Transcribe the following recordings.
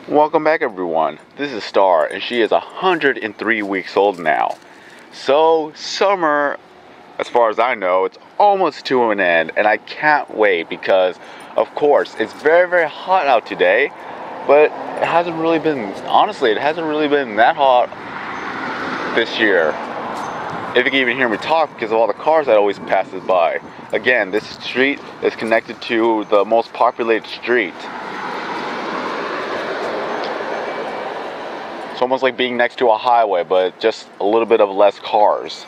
Welcome back, everyone. This is Star, and she is 103 weeks old now. So, summer, as far as I know, it's almost to an end, and I can't wait because, of course, it's very, very hot out today, but it hasn't really been that hot this year. If you can even hear me talk because of all the cars that always passes by. Again, this street is connected to the most populated street. It's almost like being next to a highway, but just a little bit of less cars.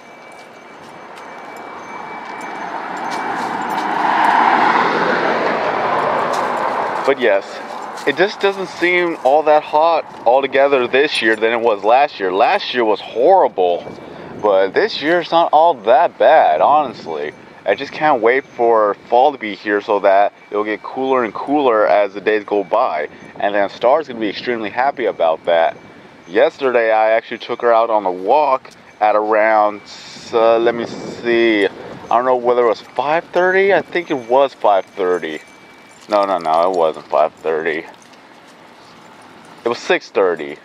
But yes, it just doesn't seem all that hot altogether this year than it was last year. Last year was horrible, but this year it's not all that bad, honestly. I just can't wait for fall to be here so that it'll get cooler and cooler as the days go by. And then Star's going to be extremely happy about that. Yesterday, I actually took her out on a walk at around, let me see, I don't know whether it was 5:30. I think it was 5:30. No, it wasn't 5:30. It was 6:30.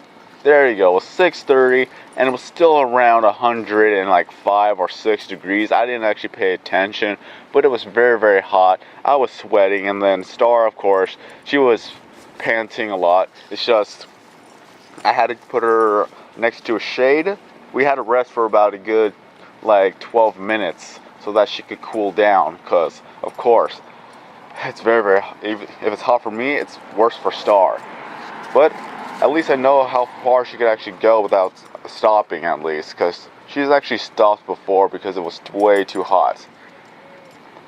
There you go, it was 6:30, and it was still around 105 or 6 degrees. I didn't actually pay attention, but it was very, very hot. I was sweating, and then Star, of course, she was panting a lot. It's just, I had to put her next to a shade. We had to rest for about a good 12 minutes so that she could cool down, because of course it's very, very, if it's hot for me, it's worse for Star. But at least I know how far she could actually go without stopping, at least, because she's actually stopped before because it was way too hot.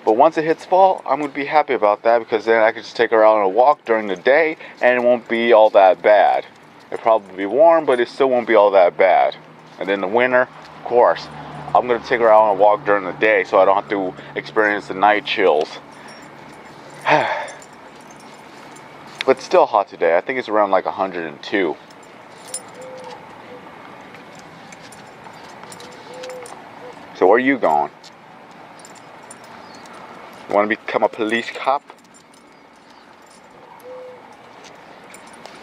But once it hits fall, I'm going to be happy about that, because then I can just take her out on a walk during the day and it won't be all that bad. It'll probably be warm, but it still won't be all that bad. And then the winter, of course, I'm going to take her out on a walk during the day so I don't have to experience the night chills. But it's still hot today. I think it's around 102. So where are you going? You want to become a police cop?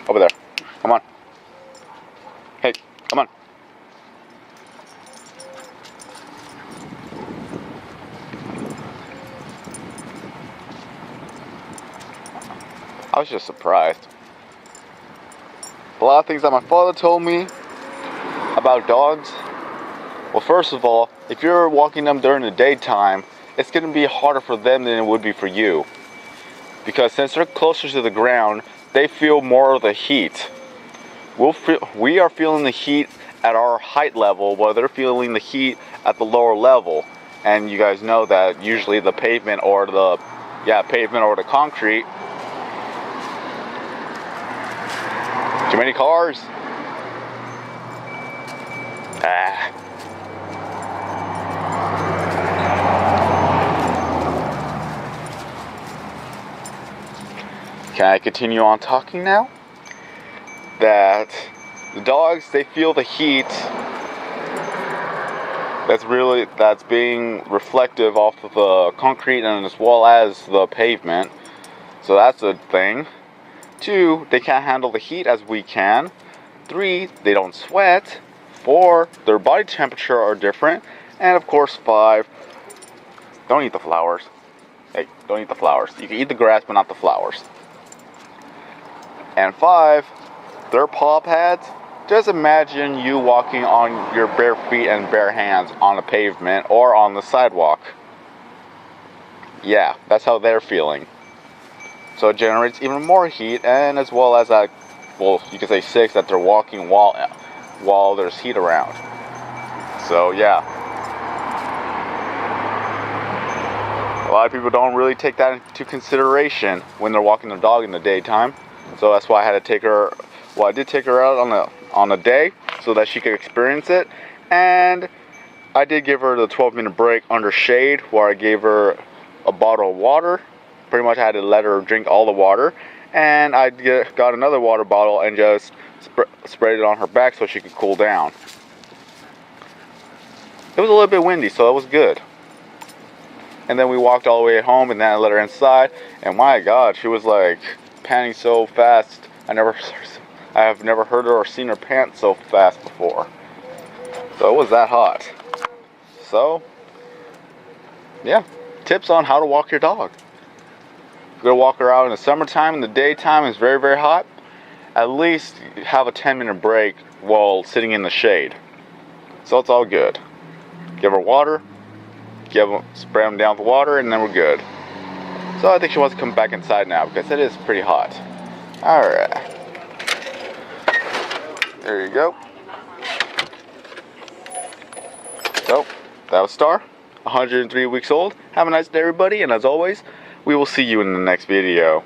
Over there. Come on. Hey, come on. I was just surprised. A lot of things that my father told me about dogs. Well, first of all, if you're walking them during the daytime, it's going to be harder for them than it would be for you. Because since they're closer to the ground, they feel more of the heat. We are feeling the heat at our height level, while they're feeling the heat at the lower level. And you guys know that usually the pavement or the concrete. Too many cars. Can I continue on talking now? That the dogs, they feel the heat that's being reflective off of the concrete and as well as the pavement. So that's a thing. 2, they can't handle the heat as we can. 3, they don't sweat. 4, their body temperature are different. And of course 5, don't eat the flowers. Hey, don't eat the flowers. You can eat the grass but not the flowers. And 5, their paw pads. Just imagine you walking on your bare feet and bare hands on a pavement or on the sidewalk. Yeah, that's how they're feeling. So it generates even more heat, and as well as that, well, you could say 6, that they're walking while there's heat around. So yeah. A lot of people don't really take that into consideration when they're walking their dog in the daytime. So that's why I had to take her. Well, I did take her out on a day so that she could experience it, and I did give her the 12-minute break under shade where I gave her a bottle of water. Pretty much I had to let her drink all the water, and I got another water bottle and just sprayed it on her back so she could cool down. It was a little bit windy, so it was good. And then we walked all the way home, and then I let her inside, and my God, she was panting so fast. I never I have never heard her or seen her pant so fast before. So it was that hot. So, yeah, tips on how to walk your dog. If you're gonna walk her out in the summertime, in the daytime, it's very, very hot. At least have a 10-minute break while sitting in the shade. So it's all good. Give her water, spray them down with water, and then we're good. So I think she wants to come back inside now because it is pretty hot. Alright. There you go. So, that was Star, 103 weeks old. Have a nice day, everybody, and as always, we will see you in the next video.